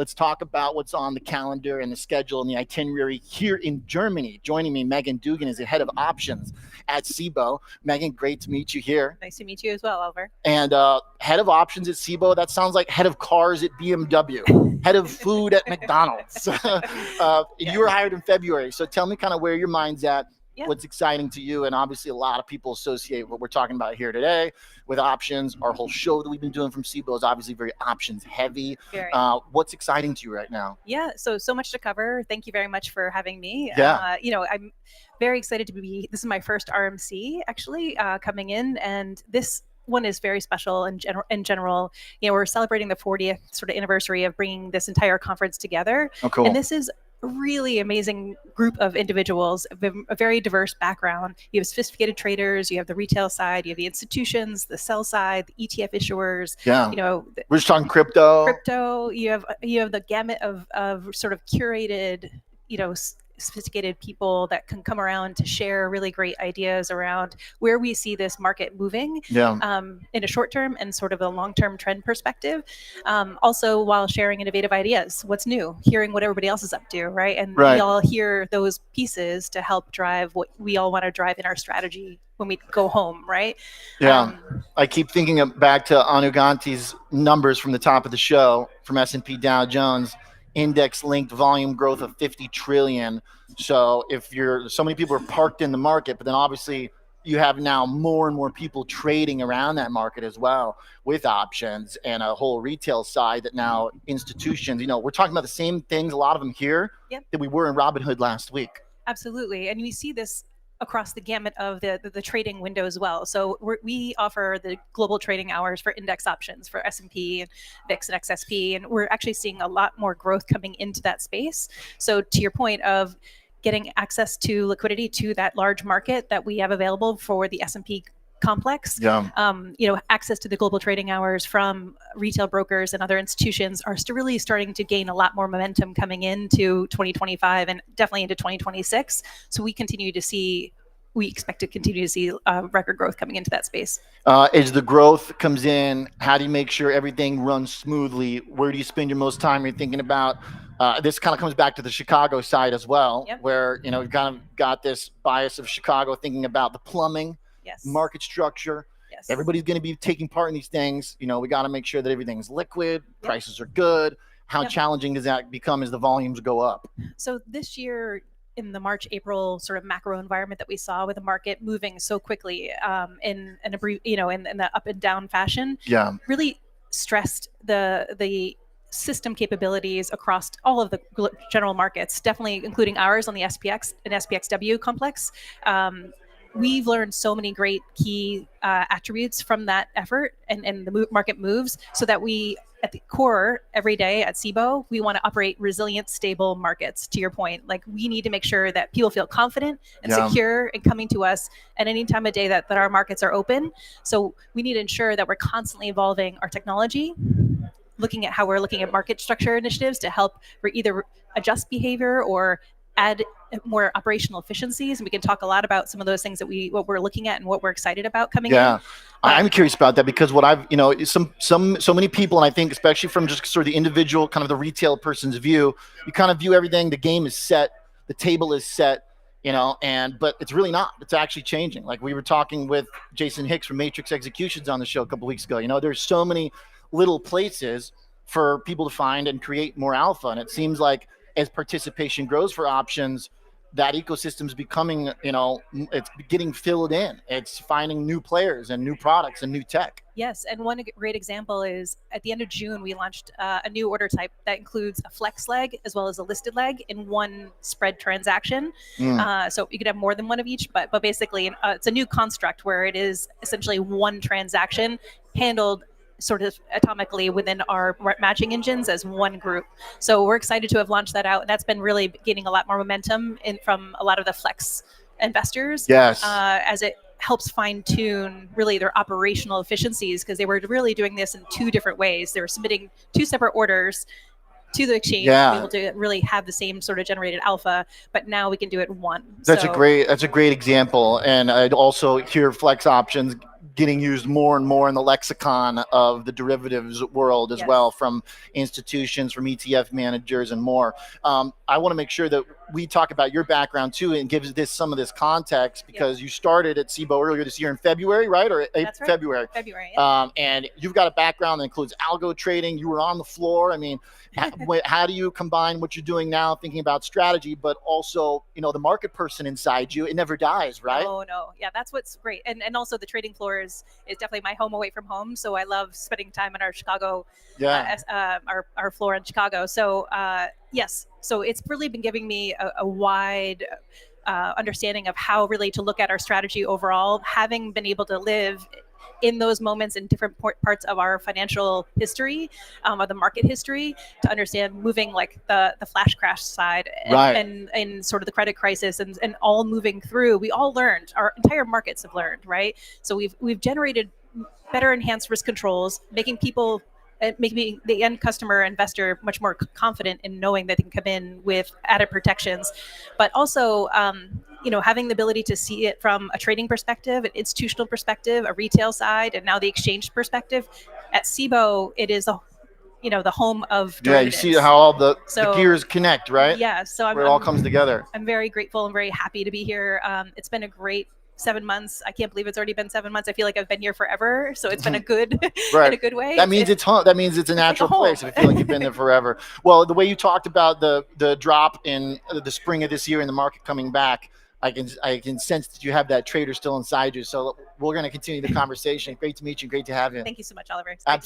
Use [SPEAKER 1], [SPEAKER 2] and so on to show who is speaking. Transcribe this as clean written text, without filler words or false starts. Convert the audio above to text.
[SPEAKER 1] Let's talk about what's on the calendar and the schedule and the itinerary here in Germany. Joining me, Meaghan Dugan is the head of options at Cboe. Meaghan, great to meet you here.
[SPEAKER 2] Nice to meet you as well, Oliver.
[SPEAKER 1] And head of options at Cboe, that sounds like head of cars at BMW, head of food at McDonald's. You were hired in February, so tell me kind of where your mind's at.
[SPEAKER 2] Yeah.
[SPEAKER 1] What's exciting to you? And obviously a lot of people associate what we're talking about here today with options. Our whole show that we've been doing from Cboe is obviously very options heavy. What's exciting to you right now?
[SPEAKER 2] Yeah, so much to cover. Thank you very much for having me.
[SPEAKER 1] Yeah.
[SPEAKER 2] I'm very excited to be, this is my first RMC actually coming in, and this one is very special in general. We're celebrating the 40th sort of anniversary of bringing this entire conference together.
[SPEAKER 1] Oh, cool.
[SPEAKER 2] And this is a really amazing group of individuals, a very diverse background. You have sophisticated traders, you have the retail side, you have the institutions, the sell side, the ETF issuers.
[SPEAKER 1] Yeah. We're just talking crypto.
[SPEAKER 2] You have the gamut of sort of curated, sophisticated people that can come around to share really great ideas around where we see this market moving in a short term and sort of a long-term trend perspective. Also, while sharing innovative ideas, what's new, hearing what everybody else is up to, right? And we all hear those pieces to help drive what we all want to drive in our strategy when we go home, right?
[SPEAKER 1] Yeah, I keep thinking back to Anu Ganti's numbers from the top of the show from S&P Dow Jones. Index-linked volume growth of 50 trillion. So if so many people are parked in the market, but then obviously you have now more and more people trading around that market as well with options and a whole retail side that now institutions, we're talking about the same things, a lot of them here that we were in Robinhood last week.
[SPEAKER 2] Absolutely. And we see this across the gamut of the trading window as well. So we offer the global trading hours for index options for S&P and VIX and XSP, and we're actually seeing a lot more growth coming into that space. So to your point of getting access to liquidity to that large market that we have available for the S&P complex, access to the global trading hours from retail brokers and other institutions are really starting to gain a lot more momentum coming into 2025 and definitely into 2026. So we expect to continue to see record growth coming into that space.
[SPEAKER 1] As the growth comes in, how do you make sure everything runs smoothly? Where do you spend your most time? You're thinking about this kind of comes back to the Chicago side as well, where we've kind of got this bias of Chicago thinking about the plumbing. Market structure. Everybody's going to be taking part in these things. We got to make sure that everything's liquid, prices are good. How challenging does that become as the volumes go up?
[SPEAKER 2] So this year, in the March, April sort of macro environment that we saw with the market moving so quickly in the up and down fashion, really stressed the system capabilities across all of the general markets, definitely including ours on the SPX and SPXW complex. We've learned so many great key attributes from that effort and the market moves, so that we, at the core, every day at Cboe, we want to operate resilient, stable markets. To your point, we need to make sure that people feel confident and secure in coming to us at any time of day that our markets are open. So we need to ensure that we're constantly evolving our technology, looking at how we're looking at market structure initiatives to help either adjust behavior or add more operational efficiencies. And we can talk a lot about some of those things that what we're looking at and what we're excited about coming in.
[SPEAKER 1] I'm curious about that because what I've, so many people, and I think especially from just sort of the individual, kind of the retail person's view, you kind of view everything, the game is set, the table is set, but it's really not. It's actually changing. Like we were talking with Jason Hicks from Matrix Executions on the show a couple weeks ago. There's so many little places for people to find and create more alpha. And it seems like as participation grows for options, that ecosystem is becoming, it's getting filled in. It's finding new players and new products and new tech.
[SPEAKER 2] Yes, and one great example is at the end of June, we launched a new order type that includes a flex leg as well as a listed leg in one spread transaction. So you could have more than one of each, but basically it's a new construct where it is essentially one transaction handled sort of atomically within our matching engines as one group. So we're excited to have launched that out. And that's been really gaining a lot more momentum from a lot of the flex investors as it helps fine tune really their operational efficiencies, because they were really doing this in two different ways. They were submitting two separate orders to the exchange to be able to really have the same sort of generated alpha, but now we can do it in one.
[SPEAKER 1] That's a great example. And I'd also hear flex options getting used more and more in the lexicon of the derivatives world as well, from institutions, from ETF managers, and more. I want to make sure that we talk about your background too, and gives this some of this context, because you started at Cboe earlier this year in February, right? Or
[SPEAKER 2] That's right.
[SPEAKER 1] February.
[SPEAKER 2] February. Yeah.
[SPEAKER 1] And you've got a background that includes algo trading. You were on the floor. I mean, how do you combine what you're doing now, thinking about strategy, but also, the market person inside you? It never dies, right?
[SPEAKER 2] Oh no, yeah, that's what's great, and also the trading floor is definitely my home away from home. So I love spending time in our Chicago, our floor in Chicago. So yes, so it's really been giving me a wide understanding of how really to look at our strategy overall, having been able to live in those moments in different parts of our financial history, or the market history, to understand moving like the flash crash side, and sort of the credit crisis, and all moving through. We all learned, our entire markets have learned, right? So we've generated better enhanced risk controls, making the end customer investor much more confident in knowing that they can come in with added protections, but also having the ability to see it from a trading perspective, an institutional perspective, a retail side, and now the exchange perspective. At Cboe, it is the home of derivatives.
[SPEAKER 1] You see how all the gears connect, right?
[SPEAKER 2] Yeah, so
[SPEAKER 1] it all comes together.
[SPEAKER 2] I'm very grateful and very happy to be here. It's been a great 7 months. I can't believe it's already been 7 months. I feel like I've been here forever. So it's been a good, in a good way.
[SPEAKER 1] That means it's home. That means it's a natural place. I feel like you've been there forever. Well, the way you talked about the drop in the spring of this year and the market coming back, I can sense that you have that trader still inside you. So we're going to continue the conversation. Great to meet you. Great to have you.
[SPEAKER 2] Thank you so much, Oliver.
[SPEAKER 1] Absolutely.